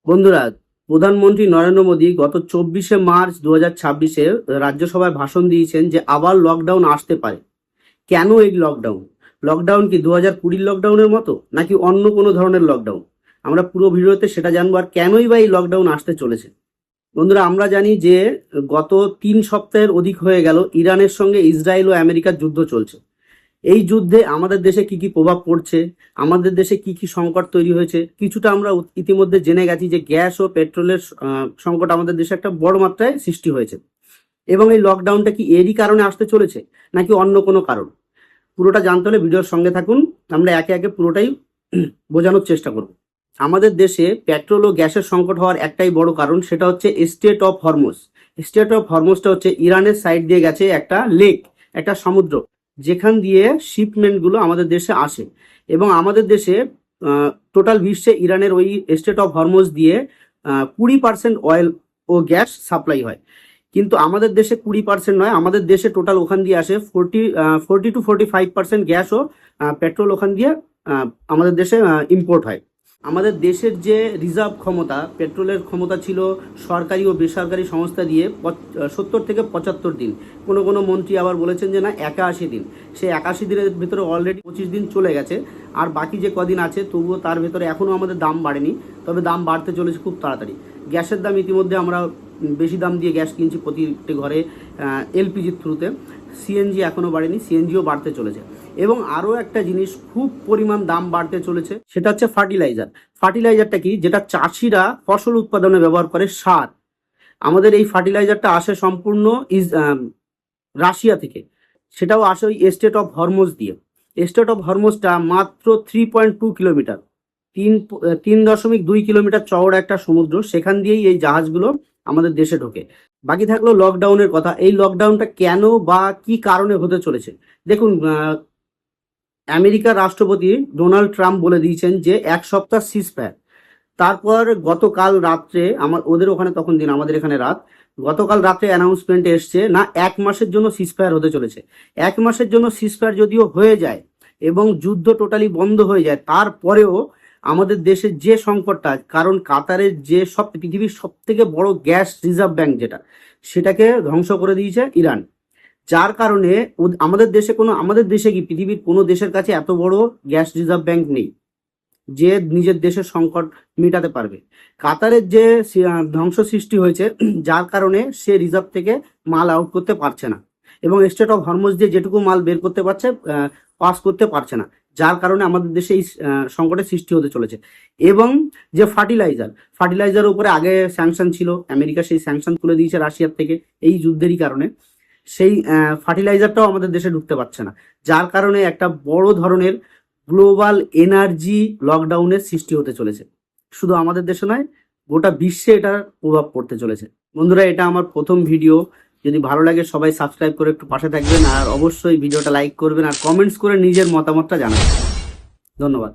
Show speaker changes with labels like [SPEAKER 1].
[SPEAKER 1] বন্ধুরা, প্রধানমন্ত্রী নরেন্দ্র মোদী গত 24শে মার্চ 2026-এ রাজ্যসভায় ভাষণ দিয়েছেন যে আবার লকডাউন আসতে পারে। কেন এই লকডাউন? লকডাউন কি 2020 লকডাউনের মতো নাকি অন্য কোনো ধরনের লকডাউন? আমরা পুরো ভিডিওতে সেটা জানবো। আর কেনই বা এই লকডাউন আসতে চলেছে? বন্ধুরা, আমরা জানি যে গত 3 সপ্তাহের অধিক হয়ে গেল ইরানের সঙ্গে ইসরায়েল ও আমেরিকার যুদ্ধ চলছে। এই যুদ্ধে আমাদের দেশে কি কি প্রভাব পড়ছে, আমাদের দেশে কি কি সংকট তৈরি হয়েছে, কিছুটা আমরা ইতিমধ্যে জেনে গেছি যে গ্যাস ও পেট্রোলের সংকট আমাদের দেশে একটা বড় মাত্রায় সৃষ্টি হয়েছে। এবং এই লকডাউনটা কি এরই কারণে আসতে চলেছে নাকি অন্য কোনো কারণ? পুরোটা জানতে হলে ভিডিওর সঙ্গে থাকুন। আমরা একে একে পুরোটাই বোঝানোর চেষ্টা করব। আমাদের দেশে পেট্রোল ও গ্যাসের সংকট হওয়ার একটাই বড় কারণ, সেটা হচ্ছে strait of Hormuz. Strait of হরমুজটা হচ্ছে ইরানের সাইড দিয়ে গেছে একটা লেক, একটা সমুদ্র, যেখান দিয়ে শিপমেন্টগুলো আমাদের দেশে আসে। এবং আমাদের দেশে টোটাল বিশ্বে ইরানের ওই স্টেট অফ হরমুজ দিয়ে 20% অয়েল ও গ্যাস সাপ্লাই হয়। কিন্তু আমাদের দেশে 20% নয়, আমাদের দেশে টোটাল ওখান দিয়ে আসে 40 to 45% গ্যাস ও পেট্রোল ওখান দিয়ে আমাদের দেশে ইম্পোর্ট হয়। আমাদের দেশের যে রিজার্ভ ক্ষমতা, পেট্রোলের ক্ষমতা ছিল সরকারি ও বেসরকারি সংস্থা দিয়ে 70 থেকে 75 দিন। কোনো কোনো মন্ত্রী আবার বলেছেন যে না 81 দিন। সেই 81 দিনের ভিতরে অলরেডি 25 দিন চলে গেছে। আর বাকি যে কদিন আছে তবুও তার ভেতরে এখনও আমাদের দাম বাড়েনি, তবে দাম বাড়তে চলেছে খুব তাড়াতাড়ি। গ্যাসের দাম ইতিমধ্যে আমরা বেশি দাম দিয়ে গ্যাস কিনছি প্রতিটি ঘরে এলপিজির থ্রুতে। সিএনজি এখনও বাড়েনি, সিএনজিও বাড়তে চলেছে। এবং আরও একটা জিনিস খুব পরিমাণ দাম বাড়তে চলেছে, সেটা হচ্ছে ফার্টিলাইজার। ফার্টিলাইজারটা কি? যেটা চাষিরা ফসল উৎপাদনে ব্যবহার করে, সার। আমাদের এই ফার্টিলাইজারটা আসে সম্পূর্ণ রাশিয়া থেকে। সেটাও আসে ওই স্টেট অফ হরমুজ দিয়ে। স্টেট অফ হরমুজটা মাত্র 3.2 কিলোমিটার, 3.2 কিলোমিটার চওড়া একটা সমুদ্র। সেখান দিয়েই এই জাহাজগুলো আমাদের দেশে ঢোকে। বাকি থাকলো লকডাউনের কথা। এই লকডাউনটা কেন বা কি কারণে হতে চলেছে? দেখুন, আমেরিকার রাষ্ট্রপতি ডোনাল্ড ট্রাম্প বলে দিয়েছেন যে 1 সপ্তাহ সিজফায়ার। তারপর গতকাল রাত্রে, ওদের ওখানে তখন দিন, আমাদের এখানে রাত, গতকাল রাত্রে অ্যানাউন্সমেন্ট এসছে না 1 মাসের জন্য সিজফায়ার হতে চলেছে। 1 মাসের জন্য সিজফায়ার যদিও হয়ে যায় এবং যুদ্ধ টোটালি বন্ধ হয়ে যায়, তারপরেও আমাদের দেশের যে সংকটটা, কারণ কাতারের যে পৃথিবীর সব থেকে বড় গ্যাস রিজার্ভ ব্যাংক যেটা, সেটাকে ধ্বংস করে দিয়েছে ইরান। যার কারণে আমাদের দেশে কি পৃথিবীর কোনো দেশের কাছে এত বড় গ্যাস রিজার্ভ ব্যাংক নেই যে নিজের দেশের সংকট মেটাতে পারবে। কাতারের যে ধ্বংস সৃষ্টি হয়েছে, যার কারণে সে রিজার্ভ থেকে মাল আউট করতে পারছে না এবং স্টেট অফ হরমুজ দিয়ে যেটুকু মাল বের করতে পারছে পাস করতে পারছে না, যার কারণে আমাদের দেশে এই সংকটের সৃষ্টি হতে চলেছে। এবং যে ফার্টিলাইজারের উপরে আগে স্যাংশন ছিল, আমেরিকা সেই স্যাংশন তুলে দিয়েছে রাশিয়ার থেকে এই যুদ্ধেরই কারণে। সেই ফার্টিলাইজারটাও আমাদের দেশে ঢুকতে পারছে না, যার কারণে একটা বড় ধরনের গ্লোবাল এনার্জি লকডাউনের সৃষ্টি হতে চলেছে। শুধু আমাদের দেশে নয়, গোটা বিশ্বে এটার প্রভাব পড়তে চলেছে। বন্ধুরা, এটা আমার প্রথম ভিডিও। যদি ভালো লাগে সবাই সাবস্ক্রাইব করে একটু পাশে থাকবেন, আর অবশ্যই ভিডিওটা লাইক করবেন আর কমেন্টস করে নিজের মতামতটা জানাবেন। ধন্যবাদ।